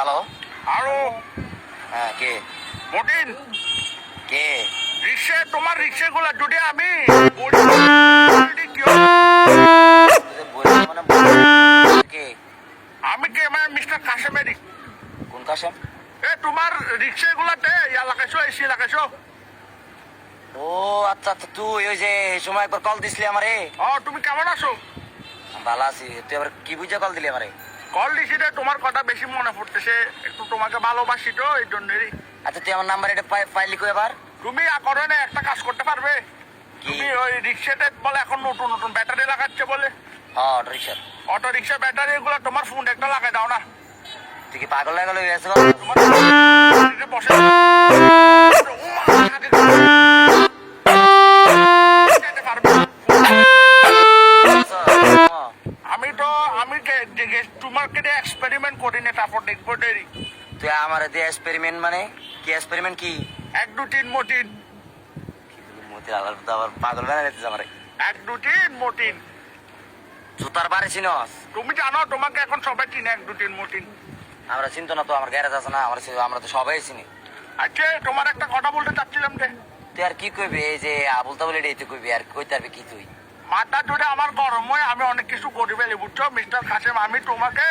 Hello. আরো হ্যাঁ, কে? মতিন কে? রিক্সা, তোমার রিক্সাগুলো যদি আমি কে? আমি কে মানে মিস্টার কাশেমেরি। কোন কাশেম? তোমার রিক্সাগুলাতে ইয়া লাগাইছো, এসি লাগাইছো? ও আচ্ছা আচ্ছা, তুই ওই যে এই সময় একবার কল দিছিলি আমারে। তুমি কেমন আছো? ভালো আছি। তুই আবার কি বুঝা কল দিলি আমারে? কল দিছি রে, তোমার কথা বেশি মনে পড়তেছে, একটু তোমাকে ভালোবাসি তো এই জন্যই। আচ্ছা, তুই আমার নাম্বার এটা পাইলি কই এবার? তুমি করো না, একটা কাজ করতে পারবে? কি? তুমি ওই রিক্সাতে বলে এখন নতুন নতুন ব্যাটারি লাগাচ্ছে বলে, হ্যাঁ, রিক্সার। অটো রিক্সা ব্যাটারি গুলো তোমার ফোন একটা লাগাই দাও না। তুই কি পাগল হয়ে গেল? তোমার বসে আমি তো তোমার কেটে এক্সপেরিমেন্ট করি না, তারপর দেখবো দেরি। তুই আমার দিয়ে এক্সপেরিমেন্ট মানে কি? এক্সপেরিমেন্ট কি? 1 2 3 মতিন। মতির আলার তো আবার পাগল বানাই দিতেছ আমারে। 1 2 3 মতিন। জুতার বারে চিনস? তুমি জানো তোমাকে এখন সবাই চিনে 1 2 3 মতিন। আমরা চিনতো না তো, আমার গ্যারেজ আছে না, আমরা তো সবাই চিনি। আচ্ছা, তোমার একটা কথা বলতে চাচ্ছিলাম যে তুই আর কি কইবি? এই যে আবুল তাবুল এটাই তো কইবি, আর কইতে পারবি কি তুই? মাথা জুড়ে আমার গরম হয়, আমি অনেক কিছু করি ফেলি বুঝছো মিস্টার কাসেম। আমি তোমাকে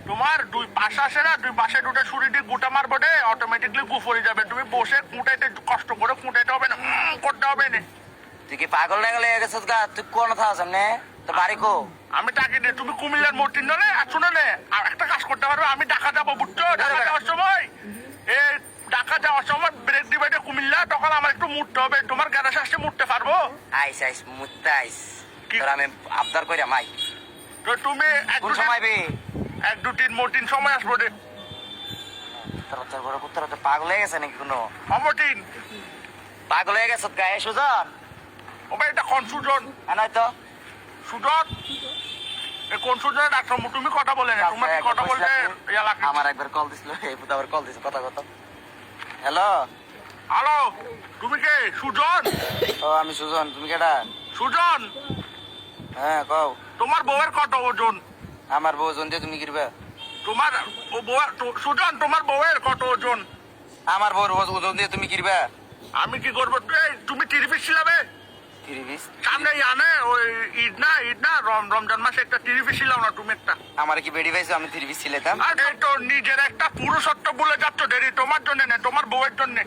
তোমার 2 পাশ আছে না, 2 পাশে 2টা ছুরি দিয়ে গুটা মারবো দে, অটোমেটিকলি গু পড়ে যাবে। তুমি বসে কুটাইতে কষ্ট করে কুটাইতে হবে না, করতে হবে না। তুই কি পাগল টাগল হয়ে গেছিস গা? তুই কোন থাকা সামনে তো বাড়ি কো? আমি টাকি দে, তুমি কুমিল্লার মূর্তি নলে আর শুনে নে, আর একটা কাজ করতে পারবে। আমি ঢাকা যাবো বুঝছো, ঢাকা যাওয়ার সময় এই ঢাকা যাওয়ার সময় ব্রেক দিবে কুমিল্লা, তখন আমার একটু মুড়তে হবে। তোমার গ্যারেজ আসতে মুড়তে পারবো? আইস আইস মুত্তে আইস। কি? তোর আমি আবদার কইরা মাই। তো তুমি কোন সময় বে? 1 2 3 মতিন সময় আসবো রে। তোর বড় পুত্র তো পাগল হয়ে গেছে নাকি? কোনো মতিন পাগল হয়ে গেছে গায়ে সুজন? ও ভাই, এটা কনফিউজন নয় তো। সুজন, এই কোন সুজনে ডাক্তার তুমি কথা বলে না, তোমার কি কথা বলতে ইয়া লাগে। আমার একবার কল দিছিল, এই পুতা আবার কল দিছে, কথা কথা। হ্যালো। হ্যালো, তুমি কে? সুজন? ও আমি সুজন, তুমি কেডা? সুজন, হ্যাঁ কও। তোমার বউয়ের কত ওজন? আমার বউ ওজন দিয়ে তুমি কিরবা? তোমার ও বউ, সুজন তোমার বউয়ের কত ওজন? আমার বউর ওজন দিয়ে তুমি কিরবা? আমি কি করবো? তুমি 30 পিস ছিলাবে 30? সামনে আনে ওই ঈদ না রমজান মাসে একটা 30 পিস ছিলাম না তুমি একটা? আমার কি বেডি পাইছো? আমি 30 ছিলাম। আরে তো নিজের একটা পুরুষত্ব বলে যাচ্ছ দেরি, তোমার জন্য না, তোমার বউয়ের জন্য।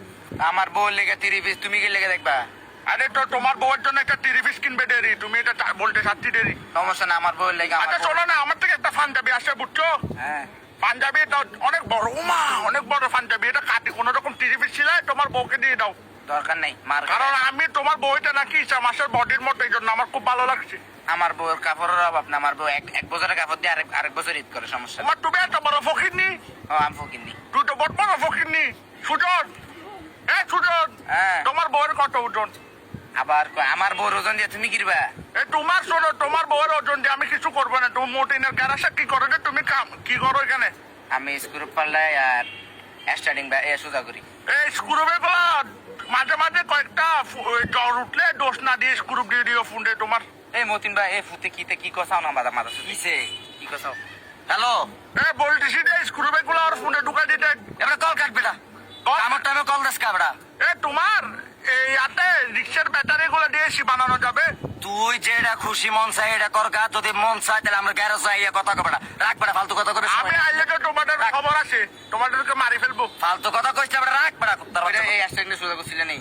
আমার বউর লেগে 30, তুমি কি লেগে দেখবা? আরে তো তোমার বউয়ের জন্য একটা 30 পিস কিনবে দেরি, তুমি এটা বলতে চাচ্ছি দেরি। সমস্যা না, আমার বউর লেগে। আচ্ছা শোনো না, আমার থেকে একটা পাঞ্জাবি আসে বুঝছো? হ্যাঁ। পাঞ্জাবি এটা অনেক বড়, উমা অনেক বড় পাঞ্জাবি, এটা কাটি কোন রকম 30 পিস ছিল, তোমার বউকে দিয়ে দাও। দরকার নেই মার। কারণ আমি তোমার বউটা নাকি মাসের বডির মতো, এই জন্য আমার খুব ভালো লাগছে। আমার বউয়ের কাপড়ের অভাব না, আমার বউ এক বছরের কাপড় দিয়ে আরেক বছর ঈদ করে, সমস্যা নেই। তোমার তুমি এত বড় ফকিরনি, ও আমি ফকিরনি। তুই তো বড় বড় ফকিরনি। সুজন, সুজন, হ্যাঁ। তোমার বউয়ের কত ওজন? আবার আমার বউর ওজন দিয়ে তুমি কিরবা? তোমার শোনো, তোমার বউয়ের ওজন দিয়ে আমি কিছু করবো না। তুমি মোটিনের গ্যারাসে কি করো যে, তুমি কি করো এখানে? আমি স্ক্রু পাল্লাই আর স্টার্টিং বা সোজা করি। এই স্ক্রুবে গুলা মাঝে মাঝে কয়েকটা জ্বর উঠলে দোষ না দিয়ে স্ক্রু দিয়ে দিও ফুন্ডে তোমার। এই মতিন ভাই, এই ফুতে কি কসাও না, মাথা মাথা শুনিছে কি কসাও? হ্যালো। বলতেছি যে স্ক্রুবে গুলা আর ফুন্ডে ঢুকাই দিতে। এবার কল কাটবে না, আমার টাইমে কল দেস কাবড়া। তোমার এই হাতে রিক্সার ব্যাটারি গুলো দিয়ে এসি বানানো যাবে। তুই যেটা খুশি মন চাই এটা কর গা, যদি মন চাই তাহলে আমরা গ্যারেজ যাই কথা কবেটা রাখবেটা, ফালতু কথা করে। আমি আইলে তো তোমাদের খবর আছে, তোমাদেরকে মারি ফেলবো। ফালতু কথা কইছ রাখ বেড়া। এই আসতে সোজা করছিলে নেই।